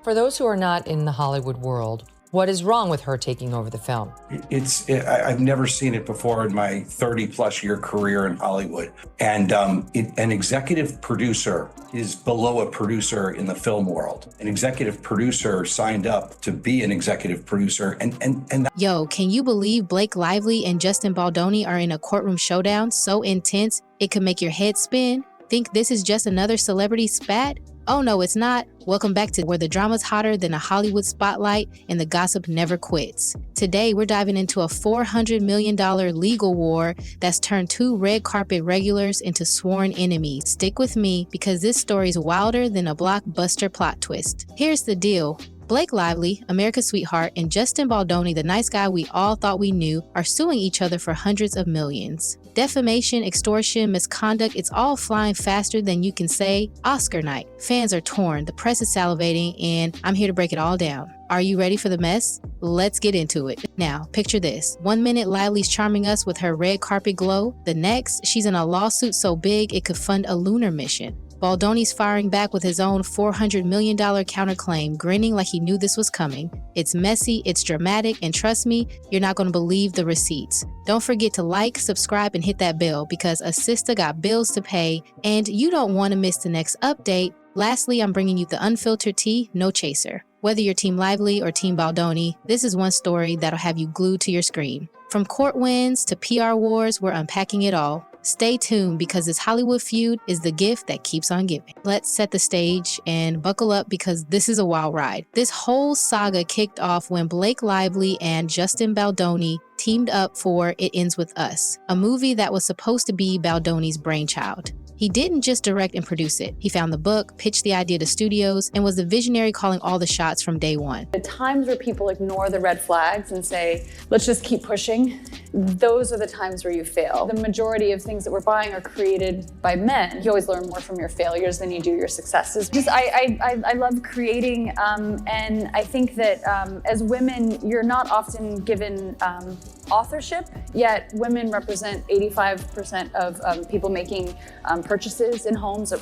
For those who are not in the Hollywood world, what is wrong with her taking over the film? I've never seen it before in my 30-plus year career in Hollywood. And an executive producer is below a producer in the film world. An executive producer signed up to be an executive producer. And Yo, can you believe Blake Lively and Justin Baldoni are in a courtroom showdown so intense it could make your head spin? Think this is just another celebrity spat? Oh no, it's not. Welcome back to where the drama's hotter than a Hollywood spotlight and the gossip never quits. Today, we're diving into a $400 million legal war that's turned two red carpet regulars into sworn enemies. Stick with me because this story's wilder than a blockbuster plot twist. Here's the deal. Blake Lively, America's sweetheart, and Justin Baldoni, the nice guy we all thought we knew, are suing each other for hundreds of millions. Defamation, extortion, misconduct, it's all flying faster than you can say Oscar night. Fans are torn, the press is salivating, and I'm here to break it all down. Are you ready for the mess? Let's get into it. Now, picture this. 1 minute, Lively's charming us with her red carpet glow. The next, she's in a lawsuit so big it could fund a lunar mission. Baldoni's firing back with his own $400 million counterclaim, grinning like he knew this was coming. It's messy, it's dramatic, and trust me, you're not going to believe the receipts. Don't forget to like, subscribe, and hit that bell because a sister got bills to pay, and you don't want to miss the next update. Lastly, I'm bringing you the unfiltered tea, no chaser. Whether you're Team Lively or Team Baldoni, this is one story that'll have you glued to your screen. From court wins to PR wars, we're unpacking it all. Stay tuned because this Hollywood feud is the gift that keeps on giving. Let's set the stage and buckle up because this is a wild ride. This whole saga kicked off when Blake Lively and Justin Baldoni teamed up for It Ends With Us, a movie that was supposed to be Baldoni's brainchild. He didn't just direct and produce it. He found the book, pitched the idea to studios, and was the visionary calling all the shots from day one. The times where people ignore the red flags and say, let's just keep pushing, those are the times where you fail. The majority of things that we're buying are created by men. You always learn more from your failures than you do your successes. I love creating, and I think that as women, you're not often given authorship, yet women represent 85% of people making purchases in homes.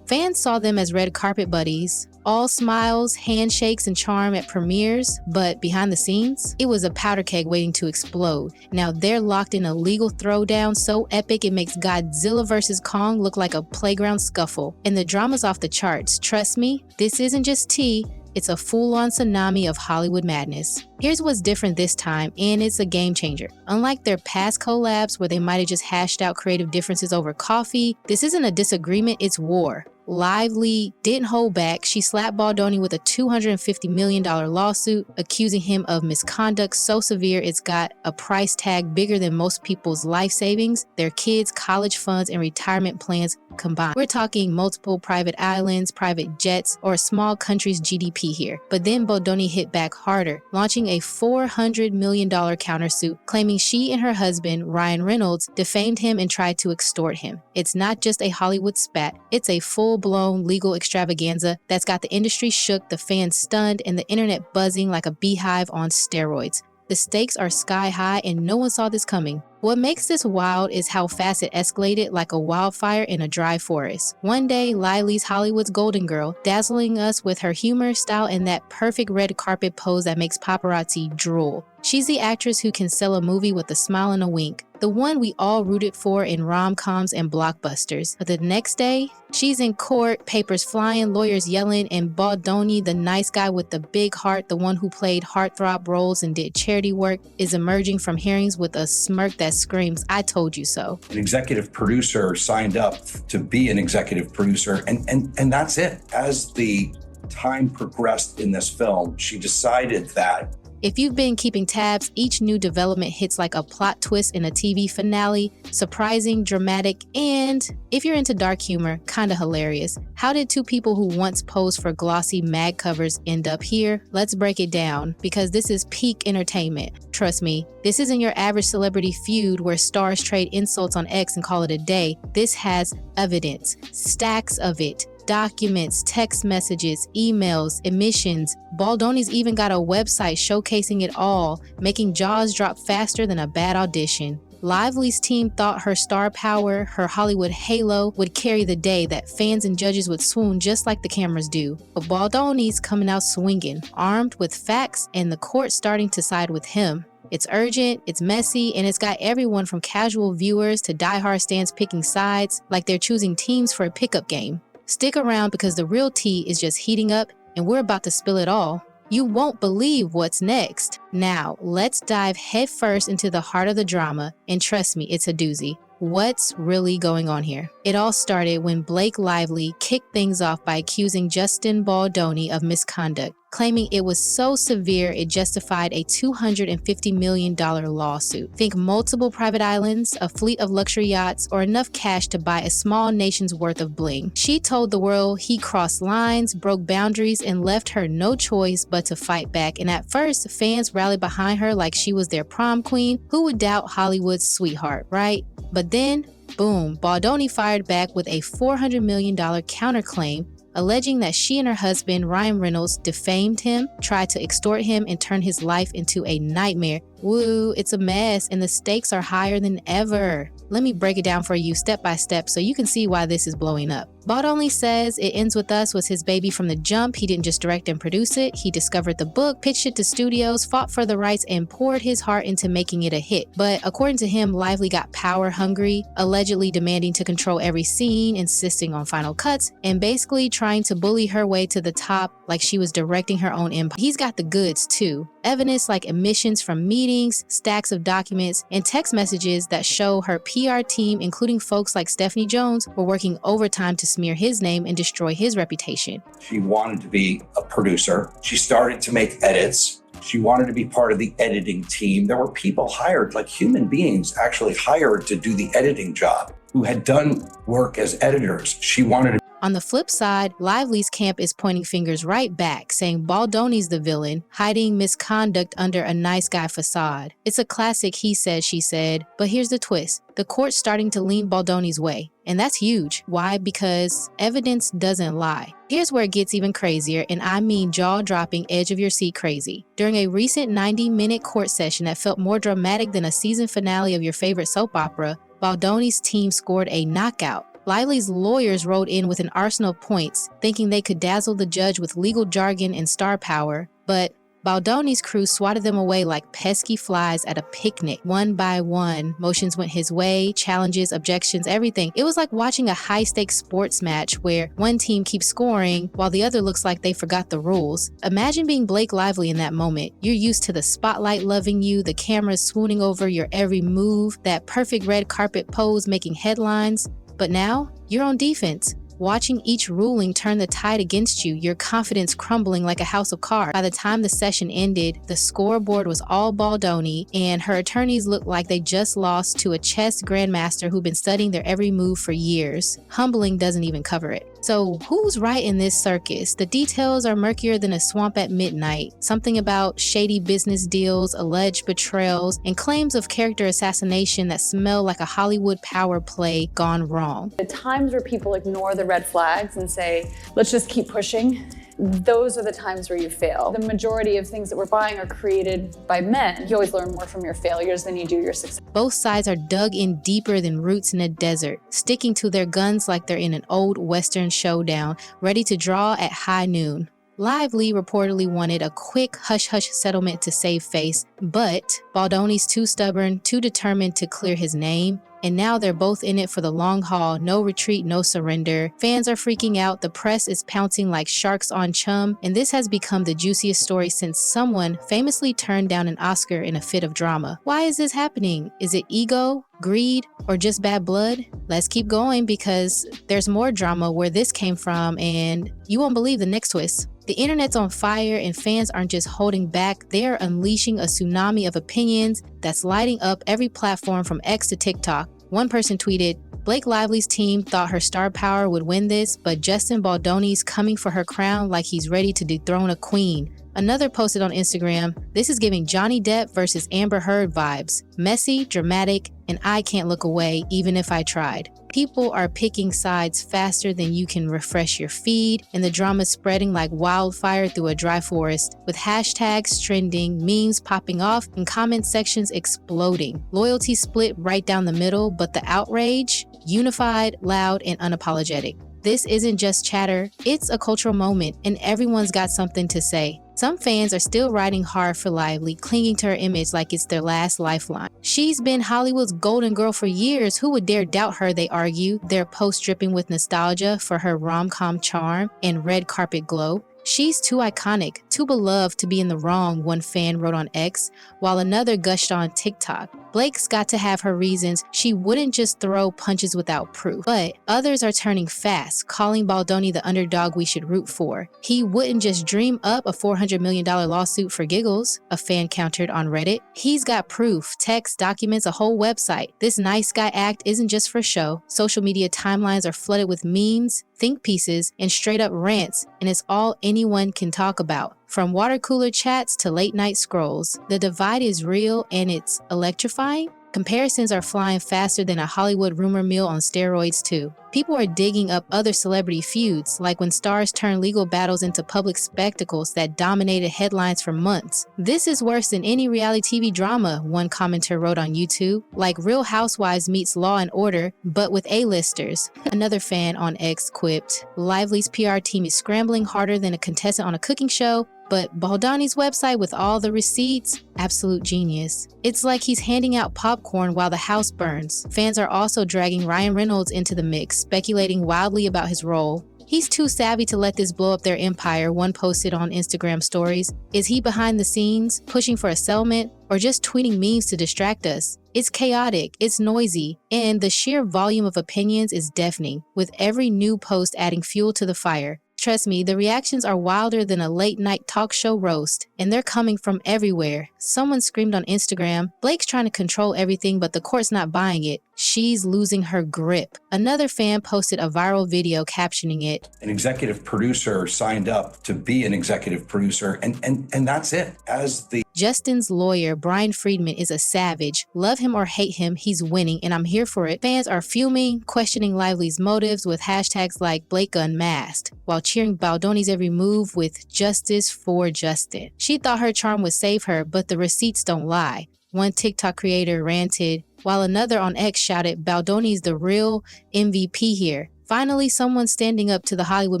Fans saw them as red carpet buddies, all smiles, handshakes, and charm at premieres, but behind the scenes, it was a powder keg waiting to explode. Now they're locked in a legal throwdown so epic it makes Godzilla vs. Kong look like a playground scuffle. And the drama's off the charts. Trust me, this isn't just tea. It's a full-on tsunami of Hollywood madness. Here's what's different this time, and it's a game changer. Unlike their past collabs where they might have just hashed out creative differences over coffee, this isn't a disagreement, it's war. Lively didn't hold back. She slapped Baldoni with a $250 million lawsuit, accusing him of misconduct so severe it's got a price tag bigger than most people's life savings, their kids' college funds, and retirement plans combined. We're talking multiple private islands, private jets, or a small country's GDP here. But then Baldoni hit back harder, launching a $400 million countersuit, claiming she and her husband, Ryan Reynolds, defamed him and tried to extort him. It's not just a Hollywood spat, it's a full-blown legal extravaganza that's got the industry shook, the fans stunned, and the internet buzzing like a beehive on steroids. The stakes are sky high and no one saw this coming. What makes this wild is how fast it escalated like a wildfire in a dry forest. One day, Lively's Hollywood's golden girl, dazzling us with her humor, style, and that perfect red carpet pose that makes paparazzi drool. She's the actress who can sell a movie with a smile and a wink, the one we all rooted for in rom-coms and blockbusters. But the next day, she's in court, papers flying, lawyers yelling, and Baldoni, the nice guy with the big heart, the one who played heartthrob roles and did charity work, is emerging from hearings with a smirk that screams, "I told you so." an executive producer signed up to be an executive producer, and that's it. As the time progressed in this film, she decided that If you've been keeping tabs, each new development hits like a plot twist in a TV finale, surprising, dramatic, and, if you're into dark humor, kinda hilarious. How did two people who once posed for glossy mag covers end up here? Let's break it down, because this is peak entertainment. Trust me, this isn't your average celebrity feud where stars trade insults on X and call it a day. This has evidence, stacks of it. Documents, text messages, emails, emissions. Baldoni's even got a website showcasing it all, making jaws drop faster than a bad audition. Lively's team thought her star power, her Hollywood halo, would carry the day, that fans and judges would swoon just like the cameras do. But Baldoni's coming out swinging, armed with facts, and the court starting to side with him. It's urgent, it's messy, and it's got everyone from casual viewers to diehard fans picking sides like they're choosing teams for a pickup game. Stick around because the real tea is just heating up, and we're about to spill it all. You won't believe what's next. Now, let's dive headfirst into the heart of the drama, and trust me, it's a doozy. What's really going on here? It all started when Blake Lively kicked things off by accusing Justin Baldoni of misconduct, claiming it was so severe it justified a $250 million lawsuit. Think multiple private islands, a fleet of luxury yachts, or enough cash to buy a small nation's worth of bling. She told the world he crossed lines, broke boundaries, and left her no choice but to fight back. And at first, fans rallied behind her like she was their prom queen. Who would doubt Hollywood's sweetheart, right? But then, boom, Baldoni fired back with a $400 million counterclaim, alleging that she and her husband, Ryan Reynolds, defamed him, tried to extort him, and turn his life into a nightmare. Woo, it's a mess, and the stakes are higher than ever. Let me break it down for you step by step so you can see why this is blowing up. Baldoni says It Ends With Us was his baby from the jump. He didn't just direct and produce it. He discovered the book, pitched it to studios, fought for the rights, and poured his heart into making it a hit. But according to him, Lively got power hungry, allegedly demanding to control every scene, insisting on final cuts, and basically trying to bully her way to the top like she was directing her own empire. He's got the goods too. Evidence like emissions from meetings, stacks of documents, and text messages that show her PR team, including folks like Stephanie Jones, were working overtime to smear his name and destroy his reputation. She wanted to be a producer. She started to make edits. She wanted to be part of the editing team. There were people hired, like human beings actually hired to do the editing job, who had done work as editors. She wanted to. On the flip side, Lively's camp is pointing fingers right back, saying Baldoni's the villain, hiding misconduct under a nice guy facade. It's a classic he said, she said, but here's the twist. The court's starting to lean Baldoni's way, and that's huge. Why? Because evidence doesn't lie. Here's where it gets even crazier, and I mean jaw-dropping, edge-of-your-seat crazy. During a recent 90-minute court session that felt more dramatic than a season finale of your favorite soap opera, Baldoni's team scored a knockout. Lively's lawyers rode in with an arsenal of points, thinking they could dazzle the judge with legal jargon and star power, but Baldoni's crew swatted them away like pesky flies at a picnic. One by one, motions went his way, challenges, objections, everything. It was like watching a high-stakes sports match where one team keeps scoring while the other looks like they forgot the rules. Imagine being Blake Lively in that moment. You're used to the spotlight loving you, the cameras swooning over your every move, that perfect red carpet pose making headlines. But now, you're on defense, watching each ruling turn the tide against you, your confidence crumbling like a house of cards. By the time the session ended, the scoreboard was all Baldoni, and her attorneys looked like they just lost to a chess grandmaster who'd been studying their every move for years. Humbling doesn't even cover it. So who's right in this circus? The details are murkier than a swamp at midnight. Something about shady business deals, alleged betrayals, and claims of character assassination that smell like a Hollywood power play gone wrong. The times where people ignore the red flags and say, let's just keep pushing, those are the times where you fail. The majority of things that we're buying are created by men. You always learn more from your failures than you do your success. Both sides are dug in deeper than roots in a desert, sticking to their guns like they're in an old Western showdown, ready to draw at high noon. Lively reportedly wanted a quick hush-hush settlement to save face, but Baldoni's too stubborn, too determined to clear his name. And now they're both in it for the long haul. No retreat, no surrender. Fans are freaking out. The press is pouncing like sharks on chum. And this has become the juiciest story since someone famously turned down an Oscar in a fit of drama. Why is this happening? Is it ego, greed, or just bad blood? Let's keep going because there's more drama where this came from, and you won't believe the next twist. The internet's on fire, and fans aren't just holding back, they're unleashing a tsunami of opinions that's lighting up every platform from X to TikTok. One person tweeted, Blake Lively's team thought her star power would win this, but Justin Baldoni's coming for her crown like he's ready to dethrone a queen. Another posted on Instagram, this is giving Johnny Depp versus Amber Heard vibes. Messy, dramatic, and I can't look away even if I tried. People are picking sides faster than you can refresh your feed, and the drama spreading like wildfire through a dry forest, with hashtags trending, memes popping off, and comment sections exploding. Loyalty split right down the middle, but the outrage, unified, loud, and unapologetic. This isn't just chatter, it's a cultural moment, and everyone's got something to say. Some fans are still riding hard for Lively, clinging to her image like it's their last lifeline. She's been Hollywood's golden girl for years. Who would dare doubt her, they argue, their posts dripping with nostalgia for her rom-com charm and red carpet glow. She's too iconic, too beloved to be in the wrong, one fan wrote on X, while another gushed on TikTok. Blake's got to have her reasons. She wouldn't just throw punches without proof. But others are turning fast, calling Baldoni the underdog we should root for. He wouldn't just dream up a $400 million lawsuit for giggles, a fan countered on Reddit. He's got proof, text, documents, a whole website. This nice guy act isn't just for show. Social media timelines are flooded with memes, think pieces, and straight up rants, and it's all anyone can talk about. From water cooler chats to late night scrolls, the divide is real and it's electrifying. Comparisons are flying faster than a Hollywood rumor mill on steroids too. People are digging up other celebrity feuds, like when stars turn legal battles into public spectacles that dominated headlines for months. This is worse than any reality TV drama, one commenter wrote on YouTube, like Real Housewives meets Law and Order, but with A-listers. Another fan on X quipped, Lively's PR team is scrambling harder than a contestant on a cooking show, but Baldoni's website with all the receipts, absolute genius. It's like he's handing out popcorn while the house burns. Fans are also dragging Ryan Reynolds into the mix, speculating wildly about his role. He's too savvy to let this blow up their empire, one posted on Instagram stories. Is he behind the scenes, pushing for a settlement, or just tweeting memes to distract us? It's chaotic, it's noisy, and the sheer volume of opinions is deafening, with every new post adding fuel to the fire. Trust me, the reactions are wilder than a late-night talk show roast, and they're coming from everywhere. Someone screamed on Instagram, Blake's trying to control everything, but the court's not buying it. She's losing her grip. Another fan posted a viral video captioning it. An executive producer signed up to be an executive producer, and that's it. As the Justin's lawyer, Brian Friedman, is a savage. Love him or hate him, he's winning, and I'm here for it. Fans are fuming, questioning Lively's motives with hashtags like Blake Unmasked, while cheering Baldoni's every move with justice for Justin. She thought her charm would save her, but the receipts don't lie. One TikTok creator ranted, while another on X shouted, Baldoni's the real MVP here. Finally, someone standing up to the Hollywood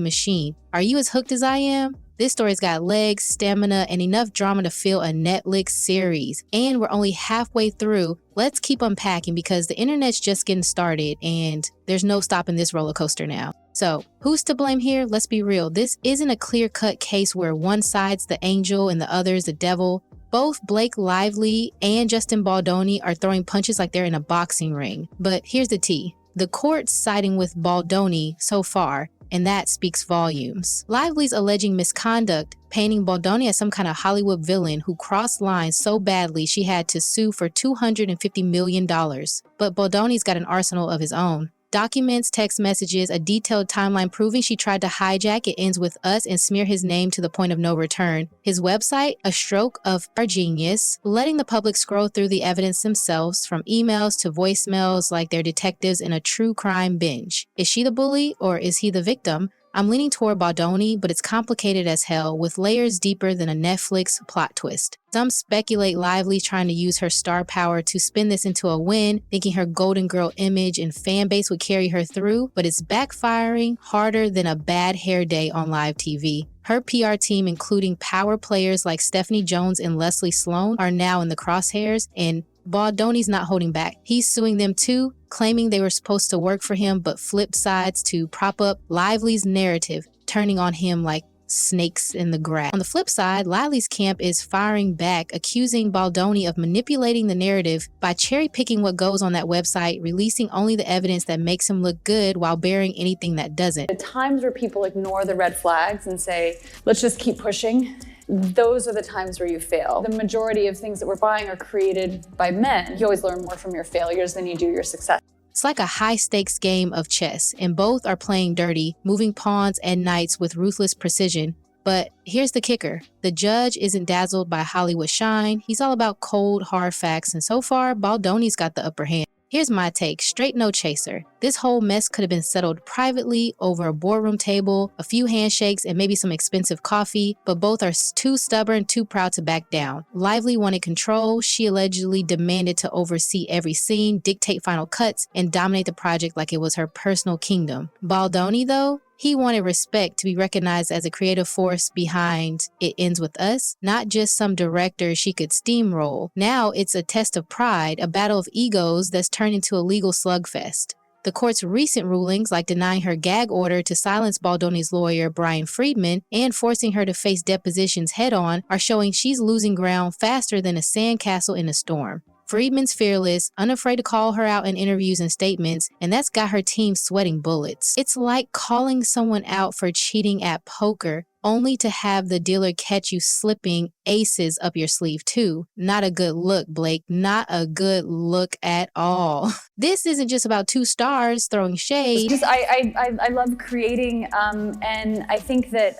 machine. Are you as hooked as I am? This story's got legs, stamina, and enough drama to fill a Netflix series. And we're only halfway through. Let's keep unpacking because the internet's just getting started and there's no stopping this roller coaster now. So, who's to blame here? Let's be real. This isn't a clear-cut case where one side's the angel and the other's the devil. Both Blake Lively and Justin Baldoni are throwing punches like they're in a boxing ring. But here's the tea. The court's siding with Baldoni so far, and that speaks volumes. Lively's alleging misconduct, painting Baldoni as some kind of Hollywood villain who crossed lines so badly she had to sue for $250 million. But Baldoni's got an arsenal of his own. Documents, text messages, a detailed timeline proving she tried to hijack It Ends With Us and smear his name to the point of no return. His website, a stroke of our genius, letting the public scroll through the evidence themselves, from emails to voicemails like they're detectives in a true crime binge. Is she the bully or is he the victim? I'm leaning toward Baldoni, but it's complicated as hell, with layers deeper than a Netflix plot twist. Some speculate Lively trying to use her star power to spin this into a win, thinking her Golden Girl image and fan base would carry her through, but it's backfiring harder than a bad hair day on live TV. Her PR team, including power players like Stephanie Jones and Leslie Sloan, are now in the crosshairs, and Baldoni's not holding back. He's suing them too, claiming they were supposed to work for him but flipped sides to prop up Lively's narrative, turning on him like snakes in the grass. On the flip side, Lively's camp is firing back, accusing Baldoni of manipulating the narrative by cherry-picking what goes on that website, releasing only the evidence that makes him look good while burying anything that doesn't. The times where people ignore the red flags and say, let's just keep pushing, those are the times where you fail. The majority of things that we're buying are created by men. You always learn more from your failures than you do your success. It's like a high-stakes game of chess, and both are playing dirty, moving pawns and knights with ruthless precision. But here's the kicker. The judge isn't dazzled by Hollywood shine. He's all about cold, hard facts, and so far, Baldoni's got the upper hand. Here's my take, straight no chaser. This whole mess could have been settled privately over a boardroom table, a few handshakes, and maybe some expensive coffee, but both are too stubborn, too proud to back down. Lively wanted control. She allegedly demanded to oversee every scene, dictate final cuts, and dominate the project like it was her personal kingdom. Baldoni, though, he wanted respect, to be recognized as a creative force behind It Ends With Us, not just some director she could steamroll. Now it's a test of pride, a battle of egos that's turned into a legal slugfest. The court's recent rulings, like denying her gag order to silence Baldoni's lawyer, Brian Friedman, and forcing her to face depositions head-on, are showing she's losing ground faster than a sandcastle in a storm. Friedman's fearless, unafraid to call her out in interviews and statements, and that's got her team sweating bullets. It's like calling someone out for cheating at poker, only to have the dealer catch you slipping aces up your sleeve too. Not a good look, Blake. Not a good look at all. This isn't just about two stars throwing shade. I love creating, and I think that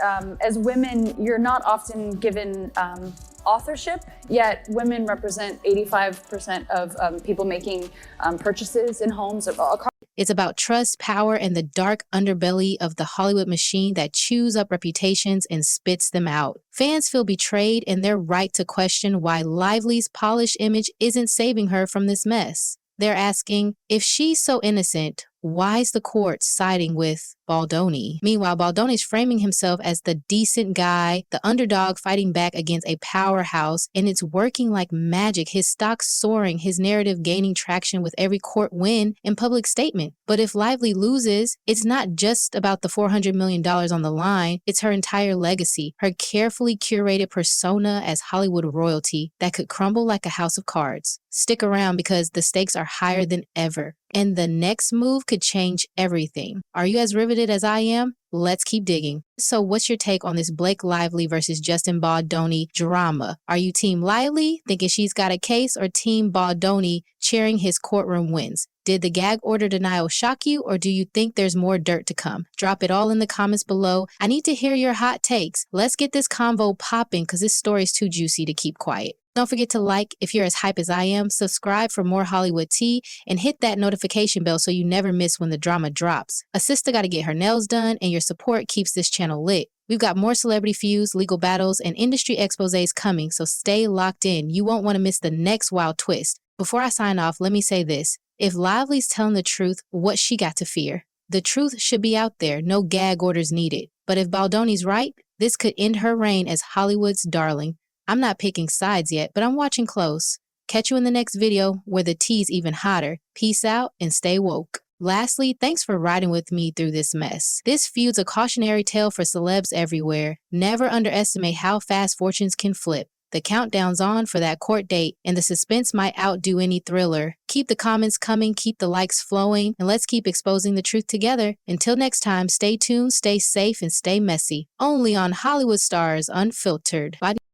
as women, you're not often given authorship, yet women represent 85% of people making purchases in homes across. It's about trust, power, and the dark underbelly of the Hollywood machine that chews up reputations and spits them out. Fans feel betrayed, and they're right to question why Lively's polished image isn't saving her from this mess. They're asking, if she's so innocent, why is the court siding with Baldoni? Meanwhile, Baldoni's framing himself as the decent guy, the underdog fighting back against a powerhouse, and it's working like magic. His stock's soaring, his narrative gaining traction with every court win and public statement. But if Lively loses, it's not just about the $400 million on the line, it's her entire legacy, her carefully curated persona as Hollywood royalty that could crumble like a house of cards. Stick around because the stakes are higher than ever, and the next move could change everything. Are you as riveted as I am? Let's keep digging. So what's your take on this Blake Lively versus Justin Baldoni drama? Are you Team Lively, thinking she's got a case, or Team Baldoni, cheering his courtroom wins? Did the gag order denial shock you, or do you think there's more dirt to come? Drop it all in the comments below. I need to hear your hot takes. Let's get this convo popping because this story is too juicy to keep quiet. Don't forget to like if you're as hype as I am, subscribe for more Hollywood tea, and hit that notification bell so you never miss when the drama drops. A sister got to get her nails done, and your support keeps this channel lit. We've got more celebrity feuds, legal battles, and industry exposés coming, so stay locked in. You won't want to miss the next wild twist. Before I sign off, let me say this. If Lively's telling the truth, what's she got to fear? The truth should be out there, no gag orders needed. But if Baldoni's right, this could end her reign as Hollywood's darling. I'm not picking sides yet, but I'm watching close. Catch you in the next video where the tea's even hotter. Peace out and stay woke. Lastly, thanks for riding with me through this mess. This feud's a cautionary tale for celebs everywhere. Never underestimate how fast fortunes can flip. The countdown's on for that court date, and the suspense might outdo any thriller. Keep the comments coming, keep the likes flowing, and let's keep exposing the truth together. Until next time, stay tuned, stay safe, and stay messy. Only on Hollywood Stars Unfiltered. Bye.